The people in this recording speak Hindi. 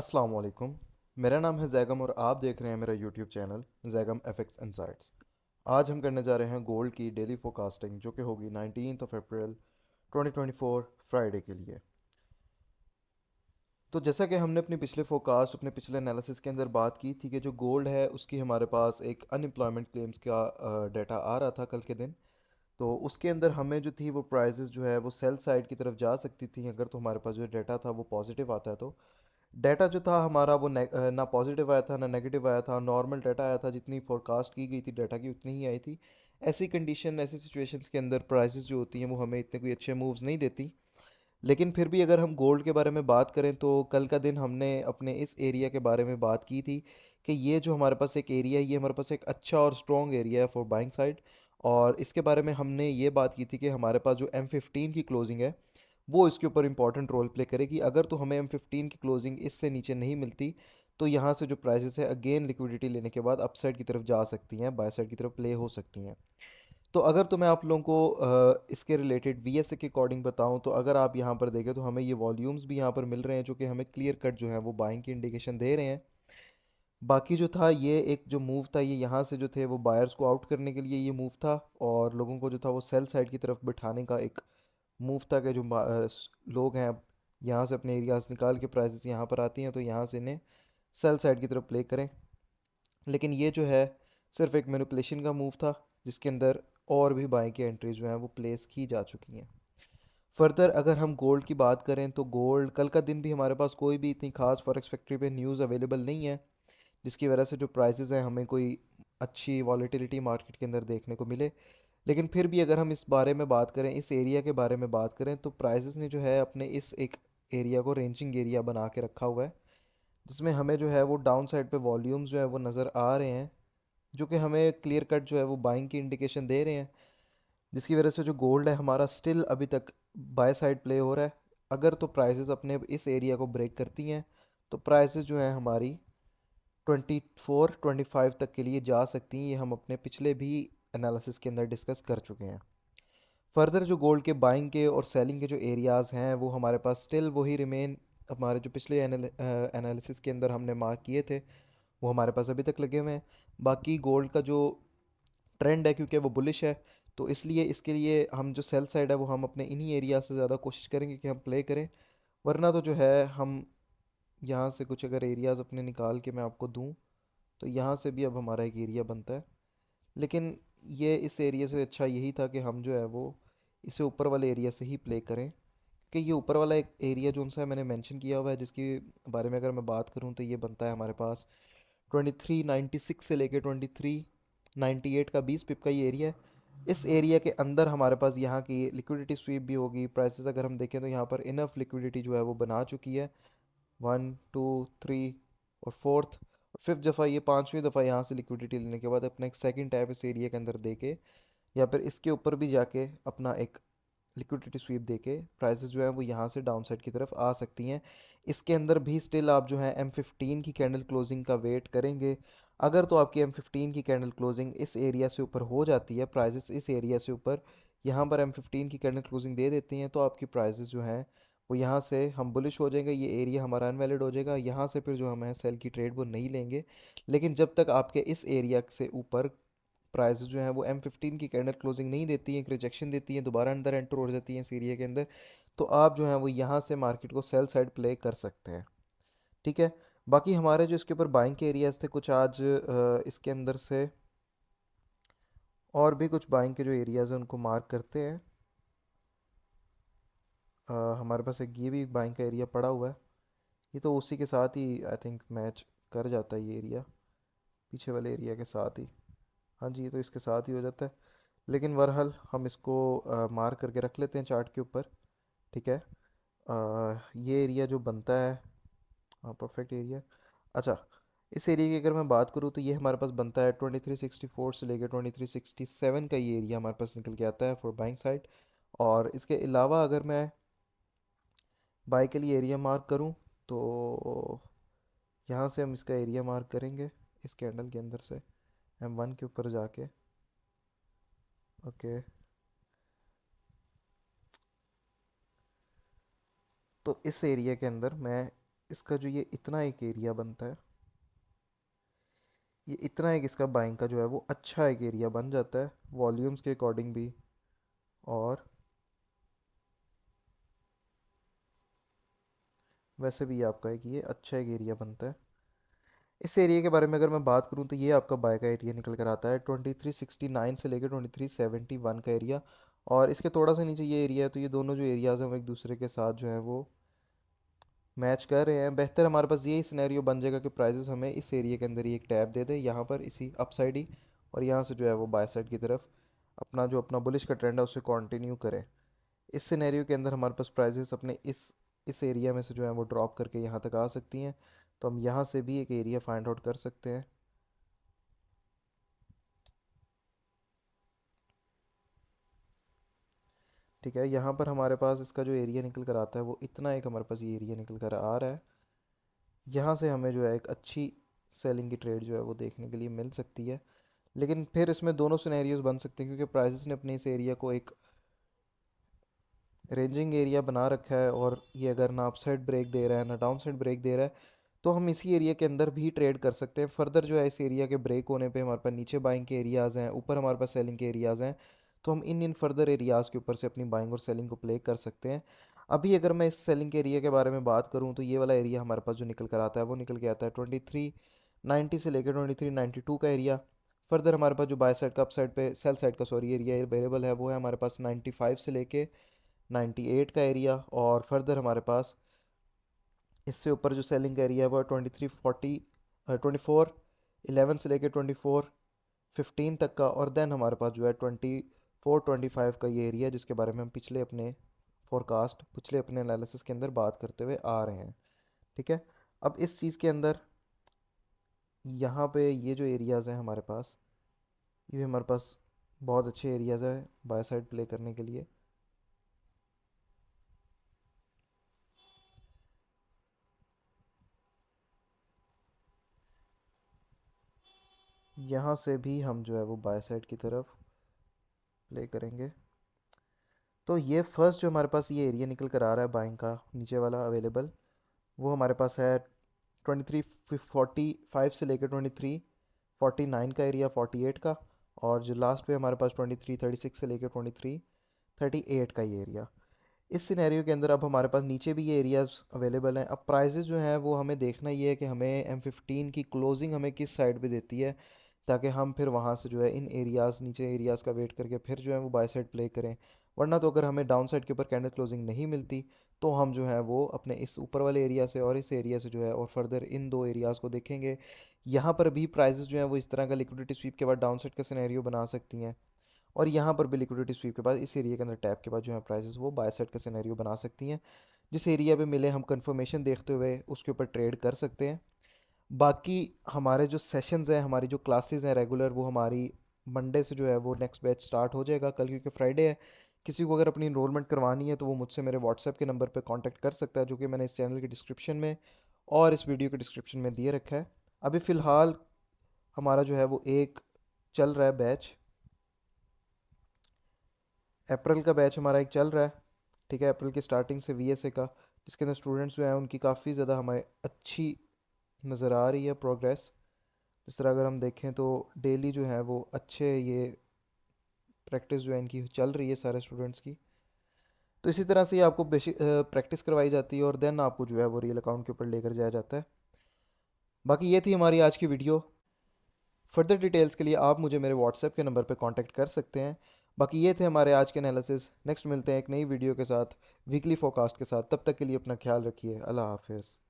अस्सलाम वालेकुम। मेरा नाम है जैगम और आप देख रहे हैं मेरा YouTube channel Zaigham FX insights. आज हम करने जा रहे हैं गोल्ड की डेली फोरकास्टिंग जो कि होगी 19 अप्रैल 2024 फ्राइडे के लिए। तो जैसा कि हमने अपने पिछले फोरकास्ट अपने पिछले एनालिसिस के अंदर बात की थी कि जो गोल्ड है उसकी हमारे पास एक अनएम्प्लॉयमेंट क्लेम्स का डाटा आ रहा था कल के दिन। तो उसके अंदर हमें जो थी वो प्राइजेस जो है वो सेल साइड की तरफ जा सकती थी अगर तो हमारे पास जो डाटा था वो पॉजिटिव आता है। तो डाटा जो था हमारा वो ना पॉजिटिव आया था ना नेगेटिव आया था, नॉर्मल डाटा आया था, जितनी फोरकास्ट की गई थी डाटा की उतनी ही आई थी। ऐसी कंडीशन ऐसी सिचुएशंस के अंदर प्राइसेस जो होती हैं वो हमें इतने कोई अच्छे मूव्स नहीं देती। लेकिन फिर भी अगर हम गोल्ड के बारे में बात करें तो कल का दिन हमने अपने इस एरिया के बारे में बात की थी कि ये जो हमारे पास एक एरिया है ये हमारे पास एक अच्छा और स्ट्रॉन्ग एरिया है फॉर बाइंग साइड। और इसके बारे में हमने ये बात की थी कि हमारे पास जो M15 की क्लोजिंग है वो इसके ऊपर इंपॉर्टेंट रोल प्ले करेगी। अगर तो हमें M15 की क्लोजिंग इससे नीचे नहीं मिलती तो यहाँ से जो प्राइसेस है अगेन लिक्विडिटी लेने के बाद अपसाइड की तरफ जा सकती हैं, बाय साइड की तरफ प्ले हो सकती हैं। तो अगर तो मैं आप लोगों को इसके रिलेटेड VSA के अकॉर्डिंग बताऊं तो अगर आप यहाँ पर देखें तो हमें ये वॉल्यूम्स भी यहाँ पर मिल रहे हैं जो कि हमें क्लियर कट जो है वो बाइंग की इंडिकेशन दे रहे हैं। बाकी जो था ये एक जो मूव था ये यहाँ से जो थे वो बायर्स को आउट करने के लिए ये मूव था और लोगों को जो था वो सेल साइड की तरफ बिठाने का एक मूव था कि जो लोग हैं यहाँ से अपने एरियाज निकाल के प्राइसेस यहाँ पर आती हैं तो यहाँ से इन्हें सेल साइड की तरफ प्ले करें। लेकिन ये जो है सिर्फ एक मैनिपुलेशन का मूव था जिसके अंदर और भी बाइंग की एंट्रीज जो हैं वो प्लेस की जा चुकी हैं। फर्दर अगर हम गोल्ड की बात करें तो गोल्ड कल का दिन भी हमारे पास कोई भी इतनी खास फॉरेक्स फैक्ट्री पे न्यूज़ अवेलेबल नहीं है जिसकी वजह से जो प्राइसेस हैं हमें कोई अच्छी वॉलेटिलिटी मार्केट के अंदर देखने को मिले। लेकिन फिर भी अगर हम इस बारे में बात करें, इस एरिया के बारे में बात करें तो प्राइसेस ने जो है अपने इस एक एरिया को रेंजिंग एरिया बना के रखा हुआ है जिसमें हमें जो है वो डाउन साइड पे वॉल्यूम्स जो है वो नज़र आ रहे हैं जो कि हमें क्लियर कट जो है वो बाइंग की इंडिकेशन दे रहे हैं, जिसकी वजह से जो गोल्ड है हमारा स्टिल अभी तक बाय साइड प्ले हो रहा है। अगर तो प्राइसेस अपने इस एरिया को ब्रेक करती हैं तो प्राइसेस जो है हमारी 24-25 तक के लिए जा सकती हैं। ये हम अपने पिछले भी एनालिसिस के अंदर डिस्कस कर चुके हैं। फर्दर जो गोल्ड के बाइंग के और सेलिंग के जो एरियाज़ हैं वो हमारे पास स्टिल वही रिमेन, हमारे जो पिछले एनालिसिस के अंदर हमने मार्क किए थे वो हमारे पास अभी तक लगे हुए हैं। बाकी गोल्ड का जो ट्रेंड है क्योंकि वो बुलिश है तो इसलिए इसके लिए हम जो सेल साइड है वो हम अपने इन्हीं एरिया से ज़्यादा कोशिश करेंगे कि हम प्ले करें। वरना तो जो है हम यहाँ से कुछ अगर एरियाज़ अपने निकाल के मैं आपको दूँ तो यहाँ से भी अब हमारा एक एरिया बनता है। लेकिन ये इस एरिया से अच्छा यही था कि हम जो है वो इसे ऊपर वाले एरिया से ही प्ले करें कि ये ऊपर वाला एक एरिया जो सा मैंने मेंशन किया हुआ है जिसके बारे में अगर मैं बात करूँ तो ये बनता है हमारे पास 2396 से लेके 2398 का 20 पिप का ये एरिया है। इस एरिया के अंदर हमारे पास यहाँ की लिक्विडिटी स्वीप भी होगी। प्राइसेस अगर हम देखें तो यहाँ पर इनफ लिक्विडिटी जो है वो बना चुकी है, 1 2 3 और फोर्थ और फिफ्थ दफ़ा, ये पांचवी दफ़ा यहाँ से लिक्विडिटी लेने के बाद अपना एक सेकंड टैप इस एरिया के अंदर दे के या फिर इसके ऊपर भी जाके अपना एक लिक्विडिटी स्वीप देके प्राइसेस जो है वो यहाँ से डाउन साइड की तरफ आ सकती हैं। इसके अंदर भी स्टिल आप जो है M15 की कैंडल क्लोजिंग का वेट करेंगे। अगर तो आपकी M15 की कैंडल क्लोजिंग इस एरिया से ऊपर हो जाती है, प्राइसेस इस एरिया से ऊपर यहाँ पर M15 की कैंडल क्लोजिंग दे देती हैं तो आपकी प्राइसेस जो हैं वो यहाँ से हम बुलिश हो जाएंगे, ये एरिया हमारा अनवैलिड हो जाएगा, यहाँ से फिर जो हम है सेल की ट्रेड वो नहीं लेंगे। लेकिन जब तक आपके इस एरिया से ऊपर प्राइसेस जो हैं वो M15 की कैंडल क्लोजिंग नहीं देती हैं, एक रिजेक्शन देती हैं, दोबारा अंदर एंटर हो जाती हैं इस एरिया के अंदर, तो आप जो हैं वो यहाँ से मार्केट को सेल साइड प्ले कर सकते हैं। ठीक है। बाकी हमारे जो इसके ऊपर बाइंग के एरियाज थे कुछ आज इसके अंदर से और भी कुछ बाइंग के जो एरियाज हैं उनको मार्क करते हैं। हमारे पास एक ये भी बाइंग का एरिया पड़ा हुआ है, ये तो उसी के साथ ही आई थिंक मैच कर जाता है ये एरिया, पीछे वाले एरिया के साथ ही। हाँ जी, ये तो इसके साथ ही हो जाता है। लेकिन बहरहाल हम इसको मार्क करके रख लेते हैं चार्ट के ऊपर। ठीक है। ये एरिया जो बनता है, हाँ परफेक्ट एरिया। अच्छा, इस एरिया की अगर मैं बात करूँ तो ये हमारे पास बनता है 2364 से लेकर 2367 का ये एरिया हमारे पास निकल के आता है फॉर बाइंग साइड। और इसके अलावा अगर मैं बाई के लिए एरिया मार्क करूँ तो यहाँ से हम इसका एरिया मार्क करेंगे इस कैंडल के अंदर से M1 के ऊपर जाके। ओके, तो इस एरिया के अंदर मैं इसका जो ये इतना एक एरिया बनता है, ये इतना एक इसका बाइंग का जो है वो अच्छा एक एरिया बन जाता है वॉल्यूम्स के अकॉर्डिंग भी, और वैसे भी आपका एक ये अच्छा एक एरिया बनता है। इस एरिया के बारे में अगर मैं बात करूँ तो ये आपका बाय का एरिया निकल कर आता है 2369 से लेकर 2371 का एरिया। और इसके थोड़ा सा नीचे ये एरिया है, तो ये दोनों जो एरियाज़ हैं वो एक दूसरे के साथ जो है वो मैच कर रहे हैं। बेहतर हमारे पास यही सिनेरियो बन जाएगा कि प्राइजेस हमें इस एरिया के अंदर ही एक टैब दे दे यहाँ पर इसी अपसाइड ही, और यहाँ से जो है वो बाय साइड की तरफ अपना जो अपना बुलिश का ट्रेंड है उसे कंटिन्यू करें। इस सिनेरियो के अंदर हमारे पास प्राइजेस अपने इस एरिया में से जो है वो ड्रॉप करके यहाँ तक आ सकती हैं। तो हम यहाँ से भी एक एरिया फाइंड आउट कर सकते हैं। ठीक है, यहाँ पर हमारे पास इसका जो एरिया निकल कर आता है वो इतना एक हमारे पास ये एरिया निकल कर आ रहा है। यहाँ से हमें जो है एक अच्छी सेलिंग की ट्रेड जो है वो देखने के लिए मिल सकती है। लेकिन फिर इसमें दोनों सिनेरियोज बन सकते हैं, क्योंकि प्राइसेस ने अपने इस एरिया को एक रेंजिंग एरिया बना रखा है, और ये अगर ना अपसाइड ब्रेक दे रहा है ना डाउन साइड ब्रेक दे रहा है, तो हम इसी एरिया के अंदर भी ट्रेड कर सकते हैं। फर्दर जो है इस एरिया के ब्रेक होने पे हमारे पास नीचे बाइंग के एरियाज़ हैं, ऊपर हमारे पास सेलिंग के एरियाज़ हैं। तो हम इन इन फर्दर एरियाज़ के ऊपर से अपनी बाइंग और सेलिंग को प्ले कर सकते हैं। अभी अगर मैं इस सेलिंग के एरिया के बारे में बात करूँ तो ये वाला एरिया हमारे पास जो निकल कर आता है वो निकल के आता है 2390 से लेकर 2392 का एरिया। फर्दर हमारे पास जो बाय साइड का अप साइड पे सेल साइड का सॉरी एरिया अवेलेबल है वो है हमारे पास 95 से लेके 98 का एरिया। और फर्दर हमारे पास इससे ऊपर जो सेलिंग का एरिया है वो 2411 से लेकर 2415 तक का। और देन हमारे पास जो है 2425 का ये एरिया, जिसके बारे में हम पिछले अपने फोरकास्ट पिछले अपने एनालिसिस के अंदर बात करते हुए आ रहे हैं। ठीक है, अब इस चीज़ के अंदर यहाँ पे ये जो एरियाज़ हैं हमारे पास, ये भी हमारे पास बहुत अच्छे एरियाज़ है बाय साइड प्ले करने के लिए। यहाँ से भी हम जो है वो बाय साइड की तरफ प्ले करेंगे। तो ये फर्स्ट जो हमारे पास ये एरिया निकल कर आ रहा है बाइंग का नीचे वाला अवेलेबल, वो हमारे पास है 2345 से लेकर 2349 का एरिया 48 का। और जो लास्ट पे हमारे पास 2336 से लेकर 2338 का ये एरिया। इस सिनेरियो के अंदर अब हमारे पास नीचे भी ये एरियाज अवेलेबल हैं। अब प्राइजेज जो हैं वो हमें देखना ये है कि हमें M15 की क्लोजिंग हमें किस साइड पे देती है, ताकि हम फिर वहाँ से जो है इन एरियाज़ नीचे एरियाज़ का वेट करके फिर जो है वो बाय साइड प्ले करें। वरना तो अगर हमें डाउन साइड के ऊपर कैंडल क्लोजिंग नहीं मिलती तो हम जो है वो अपने इस ऊपर वाले एरिया से और इस एरिया से जो है और फर्दर इन दो एरियाज़ को देखेंगे। यहाँ पर भी प्राइजेज जो हैं वो इस तरह का लिक्विडिटी स्वीप के बाद डाउन साइड का सिनेरियो बना सकती हैं। और यहाँ पर भी लिक्विडिटी स्वीप के बाद इस एरिया के अंदर टैप के बाद जो है प्राइसेस वो बाय साइड का सिनेरियो बना सकती हैं। जिस एरिया पे मिले हम कंफर्मेशन देखते हुए उसके ऊपर ट्रेड कर सकते हैं। बाकी हमारे जो सेशंस हैं हमारी जो क्लासेस हैं रेगुलर, वो हमारी मंडे से जो है वो नेक्स्ट बैच स्टार्ट हो जाएगा कल, क्योंकि फ्राइडे है। किसी को अगर अपनी इनरोलमेंट करवानी है तो वो मुझसे मेरे व्हाट्सएप के नंबर पर कॉन्टैक्ट कर सकता है, जो कि मैंने इस चैनल के डिस्क्रिप्शन में और इस वीडियो के डिस्क्रिप्शन में दिए रखा है। अभी फ़िलहाल हमारा जो है वो एक चल रहा है बैच, अप्रैल का बैच हमारा एक चल रहा है। ठीक है, अप्रैल की स्टार्टिंग से VSA का, जिसके अंदर स्टूडेंट्स जो हैं उनकी काफ़ी ज़्यादा हमें अच्छी नज़र आ रही है प्रोग्रेस। जिस तरह अगर हम देखें तो डेली जो है वो अच्छे ये प्रैक्टिस जो है इनकी चल रही है सारे स्टूडेंट्स की। तो इसी तरह से ये आपको बेसिक प्रैक्टिस करवाई जाती है और देन आपको जो है वो रियल अकाउंट के ऊपर लेकर जाया जाता है। बाकी ये थी हमारी आज की वीडियो। फर्दर डिटेल्स के लिए आप मुझे मेरे व्हाट्सएप के नंबर पर कांटेक्ट कर सकते हैं। बाकी ये थे हमारे आज के एनालिसिस। नेक्स्ट मिलते हैं एक नई वीडियो के साथ, वीकली फोरकास्ट के साथ। तब तक के लिए अपना ख्याल रखिए। अल्लाह हाफिज़।